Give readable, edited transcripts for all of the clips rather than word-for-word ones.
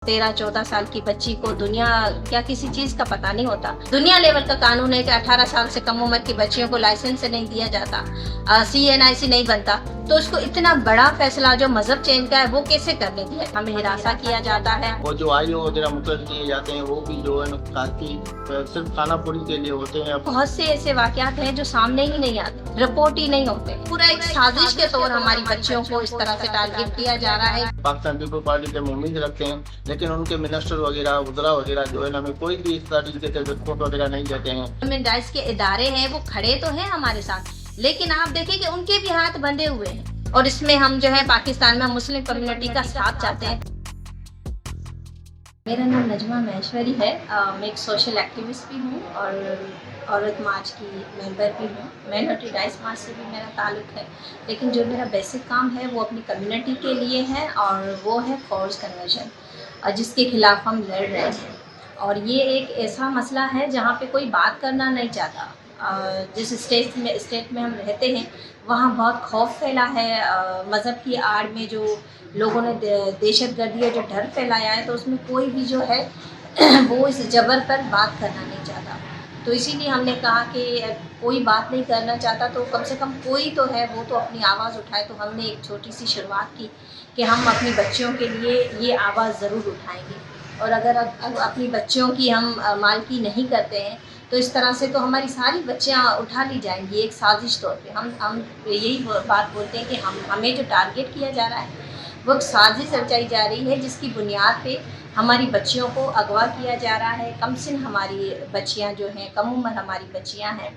13-14 साल की बच्ची को दुनिया क्या किसी चीज का पता नहीं होता। दुनिया लेवल का कानून है कि 18 साल से कम उम्र की बच्चियों को लाइसेंस नहीं दिया जाता, CNIC नहीं बनता, तो उसको इतना बड़ा फैसला जो मजहब चेंज का है वो कैसे करने दिया। हमें हिरासा किया जाता है। वो जो आयु वगैरह मुकर्रर किए जाते हैं वो भी जो है काफी सिर्फ खाना पूरी के लिए होते हैं। बहुत से ऐसे वाकयात हैं जो सामने ही नहीं आते, रिपोर्ट ही नहीं होते। पूरा एक साजिश के तौर हमारी बच्चियों को इस तरह से टारगेट किया जा रहा है। पाकिस्तान पीपल पार्टी से हम उम्मीद रखते हैं, लेकिन उनके मिनिस्टर वगैरह वज़रा वगैरह जो है हमें कोई भी इस तरीके से रिपोर्ट वगैरह नहीं देते हैं। ह्यूमन राइट्स के इदारे हैं वो खड़े तो हैं हमारे साथ, लेकिन आप देखें कि उनके भी हाथ बंधे हुए हैं। और इसमें हम जो है पाकिस्तान में मुस्लिम कम्युनिटी का साथ चाहते हैं। मेरा नाम नजमा महेश्वरी है। मैं एक सोशल एक्टिविस्ट भी हूँ और औरत मार्च की मेंबर भी हूँ। माइनॉरिटी राइट्स मार्च से भी मेरा ताल्लुक़ है, लेकिन जो मेरा बेसिक काम है वो अपनी कम्युनिटी के लिए है और वो है फोर्स कन्वर्जन, जिसके खिलाफ हम लड़ रहे हैं। और ये एक ऐसा मसला है जहाँ पे कोई बात करना नहीं चाहता। जिस स्टेट में हम रहते हैं वहाँ बहुत खौफ फैला है। मज़हब की आड़ में जो लोगों ने दहशतगर्दी और जो डर फैलाया है, तो उसमें कोई भी जो है वो इस जबर पर बात करना नहीं चाहता। तो इसीलिए हमने कहा कि कोई बात नहीं करना चाहता तो कम से कम कोई तो है वो तो अपनी आवाज़ उठाए। तो हमने एक छोटी सी शुरुआत की कि हम अपनी बच्चियों के लिए ये आवाज़ ज़रूर उठाएंगे। और अगर अपनी बच्चियों की हम मालकी नहीं करते हैं तो इस तरह से तो हमारी सारी बच्चियां उठा ली जाएंगी एक साजिश तौर पे। हम यही बात बोलते हैं कि हमें जो टारगेट किया जा रहा है वो एक साजिश रचाई जा रही है, जिसकी बुनियाद पे हमारी बच्चियों को अगवा किया जा रहा है। कम सिन हमारी बच्चियां जो हैं, कम उम्र हमारी बच्चियां हैं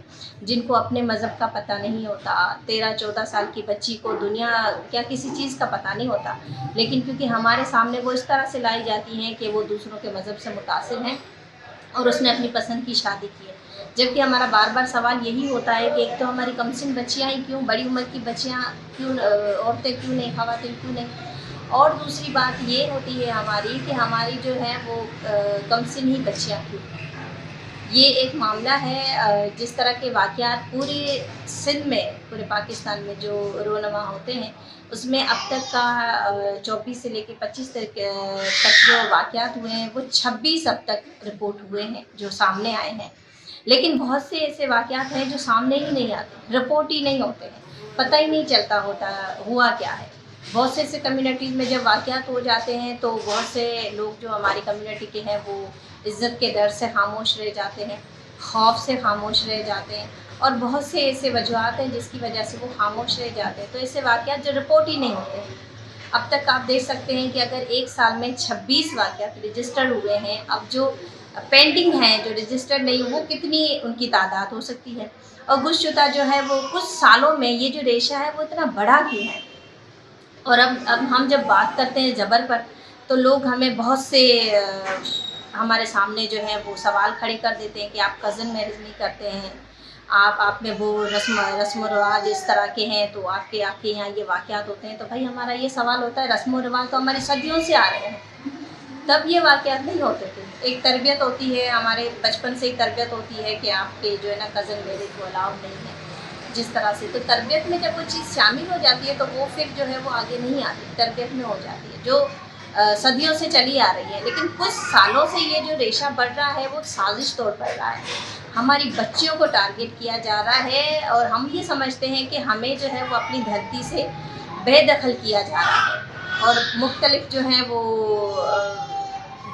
जिनको अपने मज़हब का पता नहीं होता। 13-14 साल की बच्ची को दुनिया क्या किसी चीज़ का पता नहीं होता, लेकिन क्योंकि हमारे सामने वो इस तरह से लाई जाती हैं कि वो दूसरों के मज़हब से मुतासिर हैं और उसने अपनी पसंद की शादी की है। जबकि हमारा बार बार सवाल यही होता है कि एक तो हमारी कमसिन बच्चियाँ ही क्यों, बड़ी उम्र की बच्चियाँ क्यों, औरतें क्यों नहीं, ख़वातीन क्यों नहीं। और दूसरी बात ये होती है हमारी कि हमारी जो है वो कमसिन ही बच्चियाँ क्यों। ये एक मामला है। जिस तरह के वाक़यात पूरे सिंध में, पूरे पाकिस्तान में जो रोनमा होते हैं उसमें अब तक का 24 से लेकर 25 तक जो वाक़यात हुए हैं वो 26 अब तक रिपोर्ट हुए हैं जो सामने आए हैं। लेकिन बहुत से ऐसे वाक़यात हैं जो सामने ही नहीं आते, रिपोर्ट ही नहीं होते हैं, पता ही नहीं चलता होता हुआ क्या है। बहुत से ऐसे कम्युनिटीज़ में जब वाक़यात हो जाते हैं तो बहुत से लोग जो हमारी कम्युनिटी के हैं वो इज़्ज़त के डर से खामोश रह जाते हैं, खौफ से खामोश रह जाते हैं, और बहुत से ऐसे वजूहात हैं जिसकी वजह से वो खामोश रह जाते हैं। तो ऐसे वाक़यात जो रिपोर्ट ही नहीं होते हैं। अब तक आप देख सकते हैं कि अगर एक साल में 26 वाक़यात रजिस्टर्ड हुए हैं, अब जो पेंडिंग हैं, जो रजिस्टर्ड नहीं, वो कितनी उनकी तादाद हो सकती है। और गुज़श्ता जो है वो कुछ सालों में ये जो रेशा है वो इतना बड़ा क्यों है। और अब हम जब बात करते हैं जबर पर तो लोग हमें बहुत से हमारे सामने जो है वो सवाल खड़े कर देते हैं कि आप कज़न मैरिज नहीं करते हैं, आप में वो रस्म रिवाज इस तरह के हैं, तो आपके यहाँ ये वाक़यात होते हैं। तो भाई हमारा ये सवाल होता है, रस्म रिवाज तो हमारी सदियों से आ रहे हैं, तब ये वाक़यात नहीं होते थे। एक तरबियत होती है, हमारे बचपन से ही तरबियत होती है कि आपके जो है ना कज़न मैरिज वो अलाउड नहीं है, जिस तरह से। तो तरबियत में जब वो चीज़ शामिल हो जाती है तो वो फिर जो है वो आगे नहीं आती, तरबियत में हो जाती है जो सदियों से चली आ रही है। लेकिन कुछ सालों से ये जो रेशा बढ़ रहा है वो साजिश तौर पर रहा है। हमारी बच्चियों को टारगेट किया जा रहा है और हम ये समझते हैं कि हमें जो है वो अपनी धरती से बेदखल किया जा रहा है। और मुख्तलिफ जो हैं वो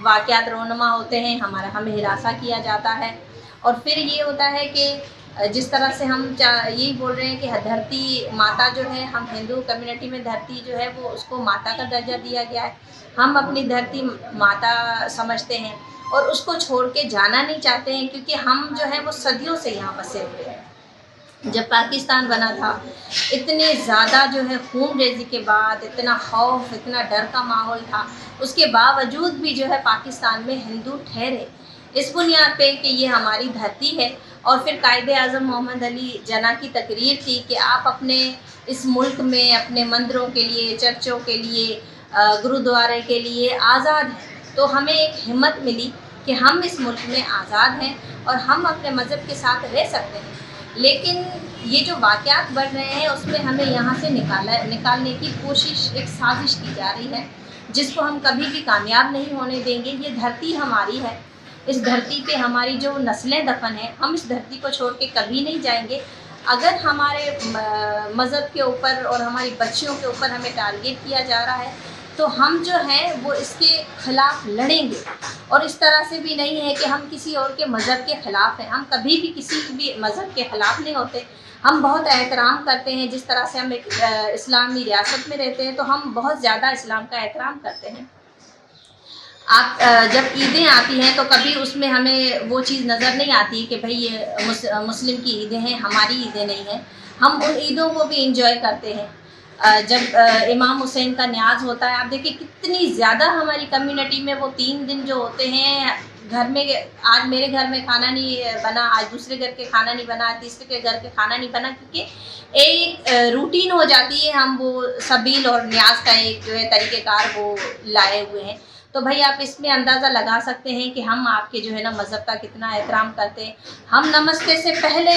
वाक़यात रोनमा होते हैं, हमें हिरासा किया जाता है। और फिर ये होता है कि जिस तरह से हम यही बोल रहे हैं कि धरती माता जो है, हम हिंदू कम्युनिटी में धरती जो है वो उसको माता का दर्जा दिया गया है। हम अपनी धरती माता समझते हैं और उसको छोड़ के जाना नहीं चाहते हैं, क्योंकि हम जो है वो सदियों से यहाँ बसे हुए हैं। जब पाकिस्तान बना था इतने ज़्यादा जो है खून रेज़ी के बाद इतना खौफ, इतना डर का माहौल था, उसके बावजूद भी जो है पाकिस्तान में हिंदू ठहरे इस बुनियाद पे कि ये हमारी धरती है। और फिर कायदे आज़म मोहम्मद अली जना की तकरीर थी कि आप अपने इस मुल्क में अपने मंदिरों के लिए, चर्चों के लिए, गुरुद्वारे के लिए आज़ाद हैं। तो हमें एक हिम्मत मिली कि हम इस मुल्क में आज़ाद हैं और हम अपने मज़हब के साथ रह सकते हैं। लेकिन ये जो वाक़यात बढ़ रहे हैं उसमें हमें यहाँ से निकालने की कोशिश, एक साजिश की जा रही है। جس کو ہم کبھی بھی کامیاب نہیں ہونے دیں گے۔ یہ دھرتی ہماری ہے، اس دھرتی پہ ہماری جو نسلیں دفن ہیں، ہم اس دھرتی کو چھوڑ کے کبھی نہیں جائیں گے۔ اگر ہمارے مذہب کے اوپر اور ہماری بچیوں کے اوپر ہمیں ٹارگیٹ کیا جا رہا ہے تو ہم جو ہیں وہ اس کے خلاف لڑیں گے، اور اس طرح سے بھی نہیں ہے کہ ہم کسی اور کے مذہب کے خلاف ہیں۔ ہم کبھی بھی کسی بھی مذہب کے خلاف نہیں ہوتے، ہم بہت احترام کرتے ہیں۔ جس طرح سے ہم ایک اسلامی ریاست میں رہتے ہیں تو ہم بہت زیادہ اسلام کا احترام کرتے ہیں۔ آپ جب عیدیں آتی ہیں تو کبھی اس میں ہمیں وہ چیز نظر نہیں آتی کہ بھئی یہ مسلم کی عیدیں ہیں، ہماری عیدیں نہیں ہیں۔ ہم ان عیدوں کو بھی انجوائے کرتے ہیں۔ جب امام حسین کا نیاز ہوتا ہے، آپ دیکھیں کتنی زیادہ ہماری کمیونٹی میں وہ 3 دن جو ہوتے ہیں، گھر میں آج میرے گھر میں کھانا نہیں بنا، آج دوسرے گھر کے کھانا نہیں بنا، تیسرے کے گھر کے کھانا نہیں بنا، کیونکہ ایک روٹین ہو جاتی ہے۔ ہم وہ سبیل اور نیاز کا ایک جو ہے طریقہ کار وہ لائے ہوئے ہیں۔ تو بھائی آپ اس میں اندازہ لگا سکتے ہیں کہ ہم آپ کے جو ہے نا مذہب کا کتنا احترام کرتے ہیں۔ ہم نمستے سے پہلے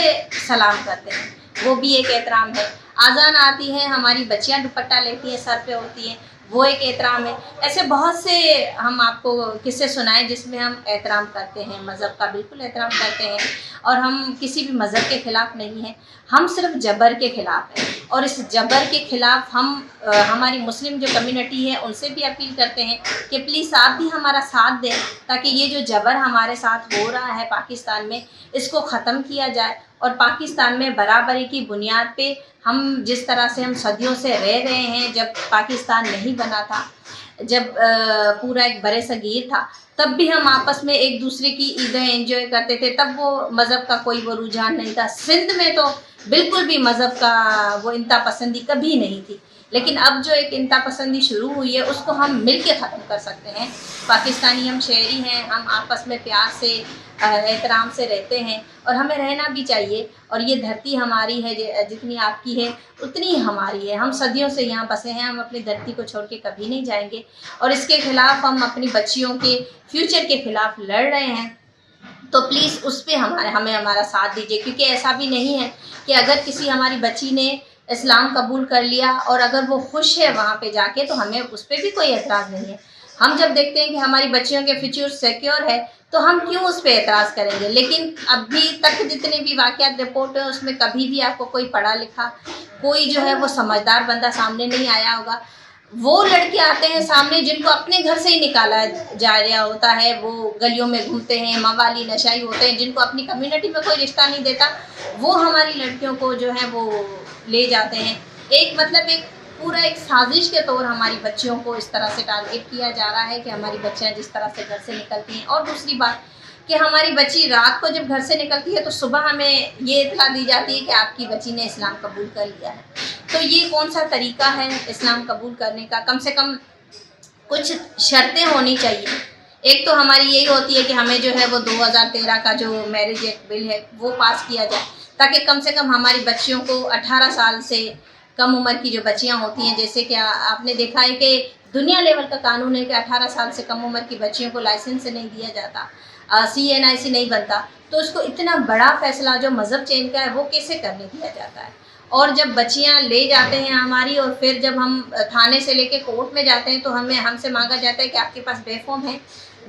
سلام کرتے ہیں، وہ بھی ایک احترام ہے۔ اذان آتی ہے، ہماری بچیاں دوپٹہ لیتی ہیں، سر پہ ہوتی ہیں، وہ ایک احترام ہے۔ ایسے بہت سے ہم آپ کو قصے سنائیں جس میں ہم احترام کرتے ہیں، مذہب کا بالکل احترام کرتے ہیں، اور ہم کسی بھی مذہب کے خلاف نہیں ہیں۔ ہم صرف جبر کے خلاف ہیں، اور اس جبر کے خلاف ہم ہماری مسلم جو کمیونٹی ہے ان سے بھی اپیل کرتے ہیں کہ پلیز آپ بھی ہمارا ساتھ دیں، تاکہ یہ جو جبر ہمارے ساتھ ہو رہا ہے پاکستان میں، اس کو ختم کیا جائے، اور پاکستان میں برابری کی بنیاد پہ ہم جس طرح سے ہم صدیوں سے رہ رہے ہیں، جب پاکستان نہیں بنا تھا، جب پورا ایک برِ صغیر تھا، تب بھی ہم آپس میں ایک دوسرے کی عیدیں انجوائے کرتے تھے۔ تب وہ مذہب کا کوئی وہ رجحان نہیں تھا۔ سندھ میں تو بالکل بھی مذہب کا وہ انتہا پسندی کبھی نہیں تھی، لیکن اب جو ایک انتہا پسندی شروع ہوئی ہے اس کو ہم مل کے ختم کر سکتے ہیں۔ پاکستانی ہم شہری ہیں، ہم آپس میں پیار سے احترام سے رہتے ہیں، اور ہمیں رہنا بھی چاہیے۔ اور یہ دھرتی ہماری ہے، جتنی آپ کی ہے اتنی ہماری ہے۔ ہم صدیوں سے یہاں بسے ہیں، ہم اپنی دھرتی کو چھوڑ کے کبھی نہیں جائیں گے، اور اس کے خلاف ہم اپنی بچیوں کے فیوچر کے خلاف لڑ رہے ہیں۔ تو پلیز اس پہ ہمیں ہمارا ساتھ دیجیے، کیونکہ ایسا بھی نہیں ہے کہ اگر کسی ہماری بچی نے اسلام قبول کر لیا اور اگر وہ خوش ہے وہاں پہ جا کے، تو ہمیں اس پہ بھی کوئی اعتراض نہیں ہے۔ ہم جب دیکھتے ہیں کہ ہماری بچیوں کے فیوچر سیکیور ہے تو ہم کیوں اس پہ اعتراض کریں گے؟ لیکن ابھی تک جتنے بھی واقعات رپورٹ ہیں اس میں کبھی بھی آپ کو کوئی پڑھا لکھا، کوئی جو ہے وہ سمجھدار بندہ سامنے نہیں آیا ہوگا۔ وہ لڑکے آتے ہیں سامنے جن کو اپنے گھر سے ہی نکالا جا رہا ہوتا ہے، وہ گلیوں میں گھومتے ہیں، موالی نشائی ہوتے ہیں، جن کو اپنی کمیونٹی میں کوئی رشتہ نہیں دیتا، وہ ہماری لڑکیوں کو جو ہے وہ لے جاتے ہیں۔ ایک پورا ایک سازش کے طور ہماری بچیوں کو اس طرح سے ٹارگیٹ کیا جا رہا ہے کہ ہماری بچیاں جس طرح سے گھر سے نکلتی ہیں۔ اور دوسری بات کہ ہماری بچی رات کو جب گھر سے نکلتی ہے تو صبح ہمیں یہ اطلاع دی جاتی ہے کہ آپ کی بچی نے اسلام قبول کر لیا ہے۔ تو یہ کون سا طریقہ ہے اسلام قبول کرنے کا؟ کم سے کم کچھ شرطیں ہونی چاہیے۔ ایک تو ہماری یہی ہوتی ہے کہ ہمیں جو ہے وہ 2013 کا جو میرج ایکٹ بل ہے وہ پاس کیا جائے، تاکہ کم سے کم ہماری بچیوں کو 18 سال سے کم عمر کی جو بچیاں ہوتی ہیں، جیسے کہ آپ نے دیکھا ہے کہ دنیا لیول کا قانون ہے کہ 18 سال سے کم عمر کی بچیوں کو لائسنس نہیں دیا جاتا، CNIC نہیں بنتا، تو اس کو اتنا بڑا فیصلہ جو مذہب چینج کا ہے وہ کیسے کرنے دیا جاتا ہے؟ اور جب بچیاں لے جاتے ہیں ہماری، اور پھر جب ہم تھانے سے لے کے کورٹ میں جاتے ہیں تو ہم سے مانگا جاتا ہے کہ آپ کے پاس بے فارم ہے،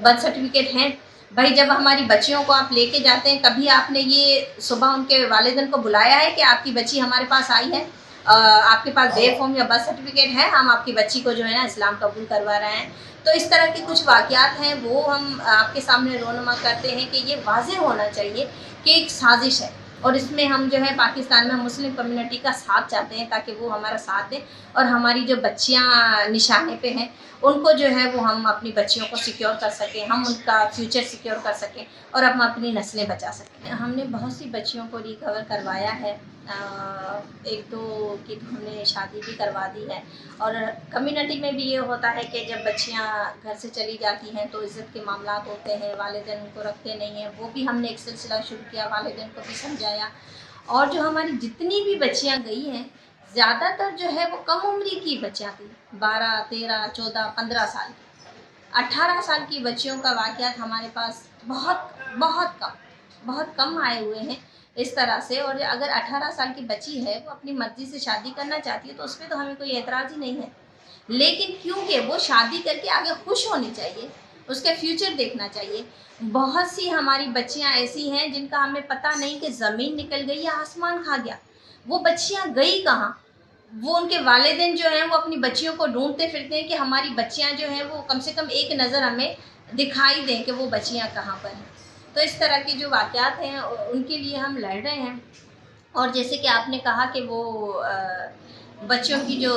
برتھ سرٹیفکیٹ ہیں۔ بھائی جب ہماری بچیوں کو آپ لے کے جاتے ہیں، کبھی آپ نے یہ صبح ان کے والدین کو بلایا ہے کہ آپ کی بچی ہمارے پاس آئی ہے، آپ کے پاس بے فارم یا برتھ سرٹیفکیٹ ہے، ہم آپ کی بچی کو جو ہے نا اسلام قبول کروا رہے ہیں؟ تو اس طرح کے کچھ واقعات ہیں وہ ہم آپ کے سامنے رونما کرتے ہیں کہ یہ واضح ہونا چاہیے کہ ایک سازش ہے، اور اس میں ہم جو ہے پاکستان میں مسلم کمیونٹی کا ساتھ چاہتے ہیں تاکہ وہ ہمارا ساتھ دیں، اور ہماری جو بچیاں نشانے پہ ہیں ان کو جو ہے وہ ہم اپنی بچیوں کو سیکیور کر سکیں، ہم ان کا فیوچر سیکیور کر سکیں، اور ہم اپنی نسلیں بچا سکیں۔ ہم نے بہت سی بچیوں کو ریکور کروایا ہے، 1-2 کی ہم نے شادی بھی کروا دی ہے، اور کمیونٹی میں بھی یہ ہوتا ہے کہ جب بچیاں گھر سے چلی جاتی ہیں تو عزت کے معاملات ہوتے ہیں، والدین ان کو رکھتے نہیں ہیں، وہ بھی ہم نے ایک سلسلہ شروع کیا، والدین کو بھی سمجھایا۔ اور جو ہماری جتنی بھی بچیاں گئی ہیں زیادہ تر جو ہے وہ کم عمری کی بچیاں تھیں، 12، 13، 14، 15 سال کی۔ 18 سال کی بچیوں کا واقعات ہمارے پاس بہت کم آئے ہوئے ہیں اس طرح سے۔ اور اگر 18 سال کی بچی ہے وہ اپنی مرضی سے شادی کرنا چاہتی ہے تو اس پہ تو ہمیں کوئی اعتراض ہی نہیں ہے، लेकिन क्योंकि वो शादी करके आगे खुश होनी चाहिए, उसका फ्यूचर देखना चाहिए। बहुत सी हमारी बच्चियां ऐसी हैं जिनका हमें पता नहीं कि ज़मीन निकल गई या आसमान खा गया। वो बच्चियां गई कहाँ? वो उनके वालिदैन जो हैं वो अपनी बच्चियों को ढूंढते फिरते हैं कि हमारी बच्चियां जो हैं वो कम से कम एक नज़र हमें दिखाई दें कि वो बच्चियां कहाँ पर हैं। तो इस तरह के जो वाक़यात हैं उनके लिए हम लड़ रहे हैं। और जैसे कि आपने कहा कि वो बच्चों की जो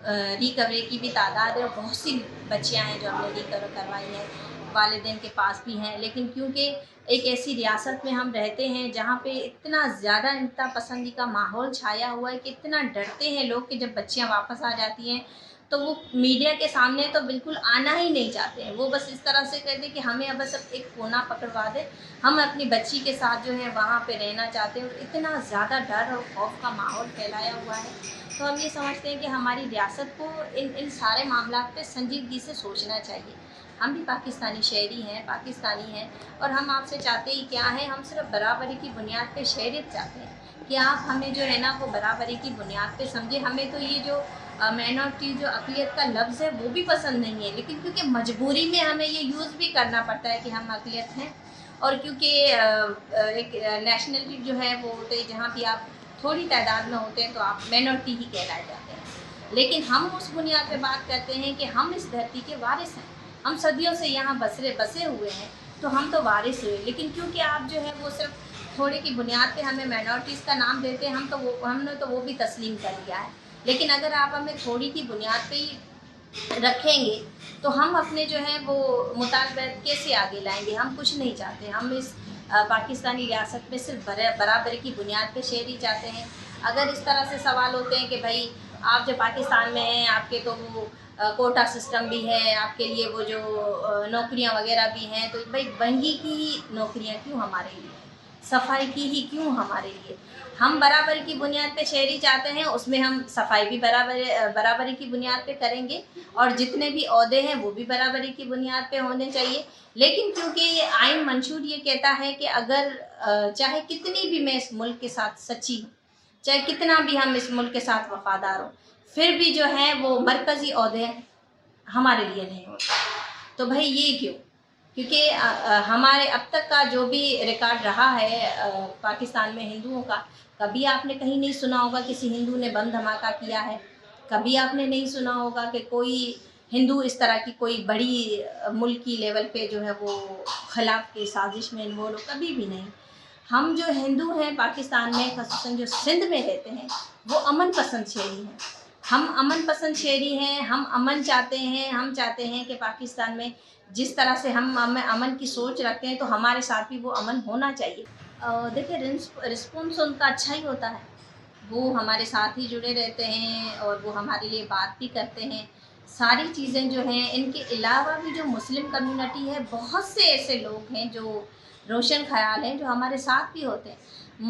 रिकवरी की भी तादाद है, बहुत सी बच्चियां हैं जो हमने रिकवर करवाई हैं, वालिदैन के पास भी हैं। लेकिन क्योंकि एक ऐसी रियासत में हम रहते हैं जहाँ पे इतना ज़्यादा इंता पसंदी का माहौल छाया हुआ है कि इतना डरते हैं लोग कि जब बच्चियाँ वापस आ जाती हैं तो वो मीडिया के सामने तो बिल्कुल आना ही नहीं चाहते हैं। वो बस इस तरह से कहते हैं कि हमें अब बस एक कोना पकड़वा दे, हम अपनी बच्ची के साथ जो है वहाँ पे रहना चाहते हैं। और इतना ज़्यादा डर और खौफ का माहौल फैलाया हुआ है। तो हम ये समझते हैं कि हमारी रियासत को इन सारे मामलात पे संजीदगी से सोचना चाहिए। हम भी पाकिस्तानी शहरी हैं, पाकिस्तानी हैं, और हम आपसे चाहते ही क्या है, हम सिर्फ बराबरी की बुनियाद पे शहरियत चाहते हैं कि आप हमें जो है ना वो बराबरी की बुनियाद पे समझे। हमें तो ये जो माइनॉरिटी जो अक़लियत का लफ्ज़ है वो भी पसंद नहीं है, लेकिन क्योंकि मजबूरी में हमें ये यूज़ भी करना पड़ता है कि हम अक़लियत हैं। और क्योंकि एक नेशनलिटी जो है वो होते जहाँ भी आप थोड़ी तादाद में होते हैं तो आप माइनॉरिटी ही कहलाए जाते हैं। लेकिन हम उस बुनियाद पे बात करते हैं कि हम इस धरती के वारिस हैं, हम सदियों से यहाँ बसे हुए हैं, तो हम तो वारिस हुए। लेकिन क्योंकि आप जो है वो सिर्फ थोड़े की बुनियाद पे हमें माइनॉरिटीज़ का नाम देते हैं, हमने तो वो भी तस्लीम कर लिया है। लेकिन अगर आप हमें थोड़ी की बुनियाद पे ही रखेंगे तो हम अपने जो है वो मुतालबे कैसे आगे लाएंगे? हम कुछ नहीं चाहते। हम इस पाकिस्तानी रियासत में सिर्फ बराबरी की बुनियाद पे शहरी चाहते हैं। अगर इस तरह से सवाल होते हैं कि भाई आप जब पाकिस्तान में हैं, आपके तो वो कोटा सिस्टम भी है, आपके लिए वो जो नौकरियां वगैरह भी हैं, तो भाई महंगी की ही नौकरियां क्यों हमारे लिए, सफाई की ही क्यों हमारे लिए? हम बराबरी की बुनियाद पे शहरी चाहते हैं, उसमें हम सफाई भी बराबरी की बुनियाद पे करेंगे, और जितने भी ओहदे हैं वो भी बराबरी की बुनियाद पे होने चाहिए। लेकिन क्योंकि ये आइन मंशूर ये कहता है कि अगर चाहे कितनी भी मैं इस मुल्क के साथ सच्ची हूँ, चाहे कितना भी हम इस मुल्क के साथ वफादार हों, फिर भी जो है वो मरकज़ी ओहदे हमारे लिए नहीं होते। तो भाई ये क्यों? क्योंकि हमारे अब तक का जो भी रिकॉर्ड रहा है पाकिस्तान में हिंदुओं का, कभी आपने कहीं नहीं सुना होगा किसी हिंदू ने बम धमाका किया है। कभी आपने नहीं सुना होगा कि कोई हिंदू इस तरह की कोई बड़ी मुल्की लेवल पे जो है वो खिलाफ की साजिश में इन्वॉल्व हो, कभी भी नहीं। हम जो हिंदू हैं पाकिस्तान में, ख़ासतन जो सिंध में रहते हैं, वो अमन पसंद शहरी हैं। हम अमन पसंद शहरी हैं, हम अमन चाहते हैं। हम चाहते हैं कि पाकिस्तान में जिस तरह से हम अमन की सोच रखते हैं तो हमारे साथ भी वो अमन होना चाहिए। देखिए रिस्पॉन्स उनका अच्छा ही होता है, वो हमारे साथ ही जुड़े रहते हैं और वो हमारे लिए बात भी करते हैं, सारी चीज़ें जो हैं। इनके अलावा भी जो मुस्लिम कम्युनिटी है, बहुत से ऐसे लोग हैं जो रोशन ख्याल हैं, जो हमारे साथ भी होते हैं।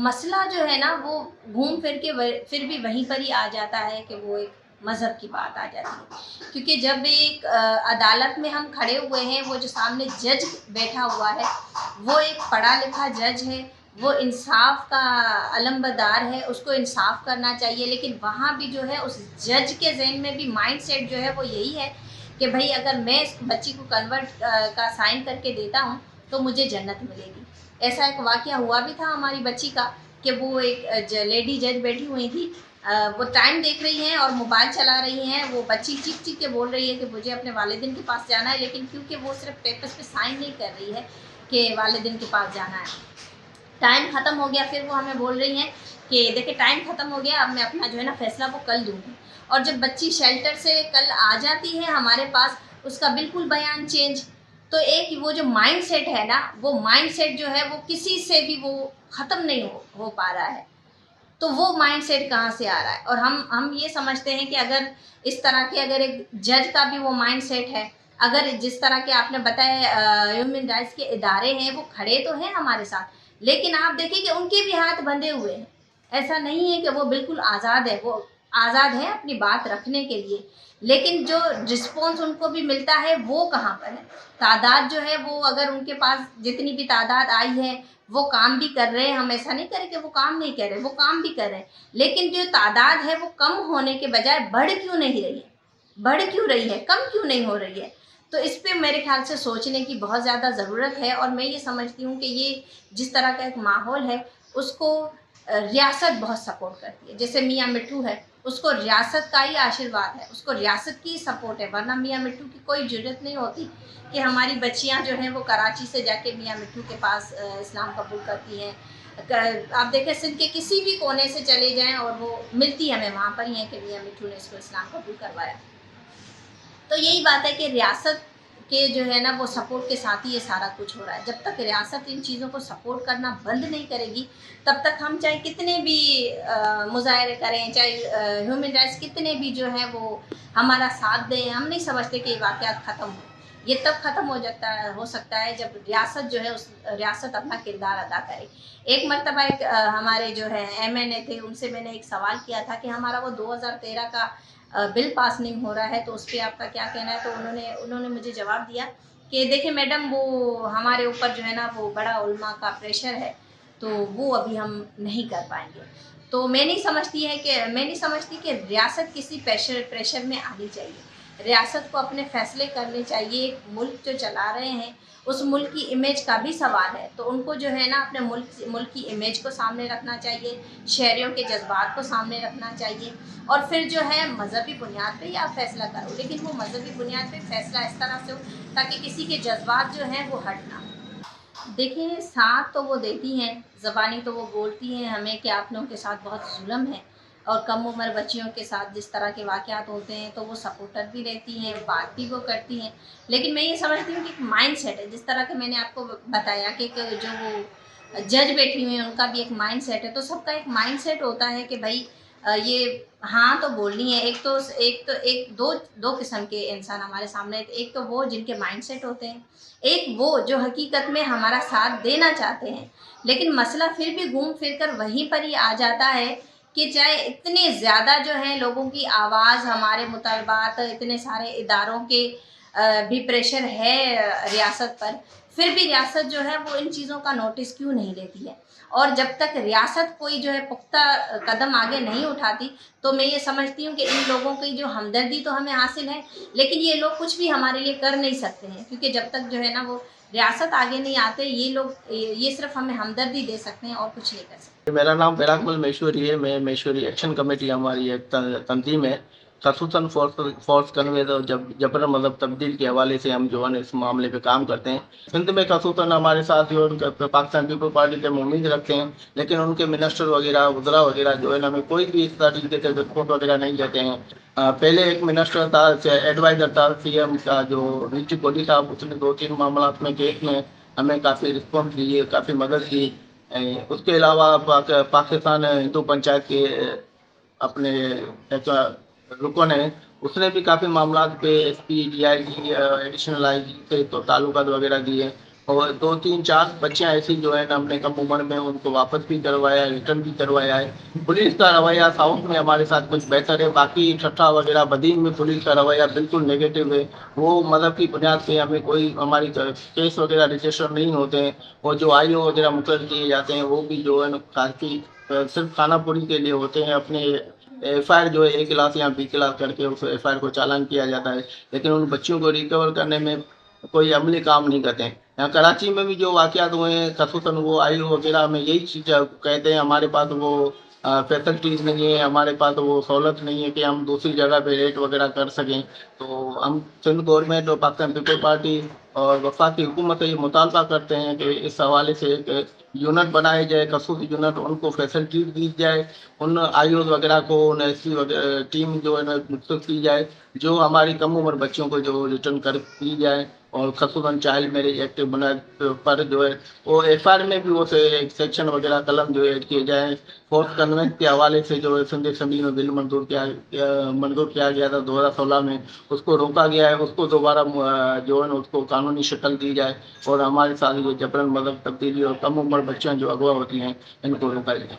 मसला जो है ना वो घूम फिर के फिर भी वहीं पर ही आ जाता है कि वो एक मज़हब की बात आ जाती है। क्योंकि जब एक अदालत में हम खड़े हुए हैं, वो जो सामने जज बैठा हुआ है वो एक पढ़ा लिखा जज है, वो इंसाफ का अलमबरदार है, उसको इंसाफ करना चाहिए। लेकिन वहाँ भी जो है उस जज के ज़हन में भी माइंड सेट जो है वो यही है कि भाई अगर मैं इस बच्ची को कन्वर्ट का साइन करके देता हूँ तो मुझे जन्नत मिलेगी। ऐसा एक वाक़या हुआ भी था हमारी बच्ची का कि वो एक लेडी जज बैठी हुई थी, वो टाइम देख रही हैं और मोबाइल चला रही हैं। वो बच्ची चीख चीख के बोल रही है कि मुझे अपने वालिदैन के पास जाना है, लेकिन क्योंकि वो सिर्फ पेपर्स पे साइन नहीं कर रही है कि वालिदैन के पास जाना है। टाइम ख़त्म हो गया, फिर वो हमें बोल रही हैं कि देखिए टाइम ख़त्म हो गया, अब मैं अपना जो है ना फ़ैसला वो कल दूँगी। और जब बच्ची शेल्टर से कल आ जाती है हमारे पास, उसका बिल्कुल बयान चेंज। तो एक वो जो माइंड सेट है ना, वो माइंड सेट जो है वो किसी से भी वो ख़त्म नहीं हो पा रहा है। तो वो माइंड सेट कहाँ से आ रहा है? और हम ये समझते हैं कि अगर इस तरह के अगर एक जज का भी वो माइंड सेट है, अगर जिस तरह के आपने बताया ह्यूमन राइट्स के इदारे हैं वो खड़े तो हैं हमारे साथ, लेकिन आप देखिए कि उनके भी हाथ बंधे हुए हैं। ऐसा नहीं है कि वो बिल्कुल आज़ाद है, वो आज़ाद है अपनी बात रखने के लिए, लेकिन जो रिस्पॉन्स उनको भी मिलता है वो कहाँ पर है? तादाद जो है वो अगर उनके पास जितनी भी तादाद आई है वो काम भी कर रहे हैं, हम ऐसा नहीं करें कि वो काम नहीं कर रहे, वो काम भी कर रहे हैं, लेकिन जो तादाद है वो कम होने के बजाय बढ़ क्यों नहीं रही है? बढ़ क्यों रही है, कम क्यों नहीं हो रही है? तो इस पे मेरे ख्याल से सोचने की बहुत ज़्यादा ज़रूरत है। और मैं ये समझती हूँ कि ये जिस तरह का एक माहौल है उसको रियासत बहुत सपोर्ट करती है। जैसे मियाँ मिट्ठू है, उसको रियासत का ही आशीर्वाद है, उसको रियासत की सपोर्ट है, वरना मियाँ मिट्ठू की कोई ज़रूरत नहीं होती कि हमारी बच्चियाँ जो हैं वो कराची से जाके मियाँ मिट्ठू के पास इस्लाम कबूल करती हैं। आप देखें सिंध के किसी भी कोने से चले जाएं और वो मिलती हमें वहाँ पर ही है कि मियाँ मिट्ठू ने इसको इस्लाम कबूल करवाया। तो यही बात है कि रियासत के जो है ना वो सपोर्ट के साथ ही ये सारा कुछ हो रहा है। जब तक रियासत इन चीज़ों को सपोर्ट करना बंद नहीं करेगी, तब तक हम चाहे कितने भी मुजाहरे करें, चाहे ह्यूमन राइट्स कितने भी जो है वो हमारा साथ दें, हम नहीं समझते कि ये वाक़यात ख़त्म हो। ये तब ख़त्म हो सकता है जब रियासत जो है उस रियासत अपना किरदार अदा करे। एक मरतबा एक हमारे जो है MNA थे, उनसे मैंने एक सवाल किया था कि हमारा वो 2013 का बिल पास नहीं हो रहा है, तो उस पर आपका क्या कहना है? तो उन्होंने मुझे जवाब दिया कि देखिए मैडम, वो हमारे ऊपर जो है ना वो बड़ा उल्मा का प्रेशर है, तो वो अभी हम नहीं कर पाएंगे। तो मैं नहीं समझती कि रियासत किसी प्रेशर में आनी चाहिए। रियासत को अपने फैसले करने चाहिए। एक मुल्क जो चला रहे हैं उस मुल्क की इमेज का भी सवाल है, तो उनको जो है ना अपने मुल्क की इमेज को सामने रखना चाहिए, शहरियों के जज्बात को सामने रखना चाहिए, और फिर जो है मजहबी बुनियाद पे ही आप फैसला करो, लेकिन वो मजहबी बुनियाद पे फैसला इस तरह से हो ताकि किसी के जज्बात जो हैं वो हट ना हो। देखिए, साथ तो वो देती हैं, ज़बानी तो वो बोलती हैं हमें कि आप लोगों के साथ बहुत जुल्म है, और कम उम्र बच्चियों के साथ जिस तरह के वाक़यात होते हैं तो वो सपोर्टर भी रहती हैं, बात भी वो करती हैं। लेकिन मैं ये समझती हूँ कि एक माइंड सेट है, जिस तरह के मैंने आपको बताया कि जो वो जज बैठी हुई हैं उनका भी एक माइंड सेट है। तो सबका एक माइंड सेट होता है कि भाई ये हाँ तो बोलनी है। एक दो किस्म के इंसान हमारे सामने, एक तो वो जिनके माइंड सेट होते हैं, एक वो जो हकीकत में हमारा साथ देना चाहते हैं, लेकिन मसला फिर भी घूम फिर कर वहीं पर ही आ जाता है कि चाहे इतने ज़्यादा जो है लोगों की आवाज़, हमारे मुतालबात, इतने सारे इदारों के भी प्रेशर है रियासत पर, फिर भी रियासत जो है वो इन चीज़ों का नोटिस क्यों नहीं लेती है। और जब तक रियासत कोई जो है पुख्ता कदम आगे नहीं उठाती, तो मैं ये समझती हूँ कि इन लोगों की जो हमदर्दी तो हमें हासिल है, लेकिन ये लोग कुछ भी हमारे लिए कर नहीं सकते हैं, क्योंकि जब तक जो है ना वो रियासत आगे नहीं आते, ये लोग ये सिर्फ हमें हमदर्दी दे सकते हैं और कुछ नहीं कर सकते। मेरा नाम बिराकमल मेश्वरी है। मैं मेश्वरी एक्शन कमेटी हमारी एक तंजीम है, खसूसन फोर्स कन्वेज और जबर मजहब तब्दील के हवाले से हम जो है इस मामले पे काम करते हैं। सिंध में खसूसन हमारे साथ जो है पाकिस्तान पीपल पार्टी से उम्मीद रखते हैं, लेकिन उनके मिनिस्टर वगैरह, वज़रा वगैरह जो है ना हमें कोई भी इस तरीके से रिपोर्ट वगैरह नहीं देते हैं। पहले एक मिनिस्टर था, एडवाइजर था CM का, जो रिची कोहली साहब, उसने 2-3 मामला में केस में हमें काफ़ी रिस्पॉन्स दिए, काफ़ी मदद की। उसके अलावा पाकिस्तान हिंदू पंचायत के अपने एक रुकन है, उसने भी काफ़ी मामला पे SP DIG एडिशनल IG से तो ताल्लुकात वगैरह दिए, और 2-3-4 बच्चियां ऐसी जो है ना हमने कम उम्र में उनको वापस भी करवाया, रिटर्न भी करवाया है। पुलिस का रवैया साउथ में हमारे साथ कुछ बेहतर है, बाकी ठट्ठा वगैरह बदीन में पुलिस का रवैया बिल्कुल नेगेटिव है। वो मदद की बुनियाद पे हमें कोई हमारी केस वगैरह रजिस्टर नहीं होते हैं, और जो IO वगैरह मुकर किए जाते हैं वो भी जो है ना काफ़ी सिर्फ खाना पूरी के लिए होते हैं। अपने FIR जो है A क्लास या B क्लास करके उस FIR को चालान किया जाता है, लेकिन उन बच्चियों को रिकवर करने में कोई अमली काम नहीं करते हैं। यहाँ कराची में भी जो वाक़यात हुए हैं, खसूसन वो IO वगैरह में यही चीज़ कहते हैं, हमारे पास वो फैसिलिटीज़ नहीं है, हमारे पास वो सहूलत नहीं है कि हम दूसरी जगह पे रेट वगैरह कर सकें। तो हम सिंध गवर्नमेंट और पाकिस्तान पीपल पार्टी और वफाकी हुकूमत ये मुतालबा करते हैं कि इस हवाले से एक यूनिट बनाए जाए, खसूसी यूनिट, उनको फैसिलिटी दी जाए, उन IO वगैरह को, उन SP वगैरह टीम जो है ना मुस्तैद की जाए, जो हमारी कम उम्र बच्चियों को जो रिटर्न कर दी जाए, और खसूसन चाइल्ड मैरिज एक्ट बना पर जो है वो FIR में भी वो एक सेक्शन वगैरह कलम जो ऐड किए जाए। फोर्थ कन्वेंस के हवाले से जो है सिंध असेंबली में बिल मंजूर किया गया था 2016 में, उसको रोका गया है, उसको दोबारा जो है ना उसको कानूनी शक्ल दी जाए, और हमारे साथ ये जबरन मजहब तब्दीली और कम उम्र बच्चियाँ जो अगवा होती हैं इनको रोका जाए।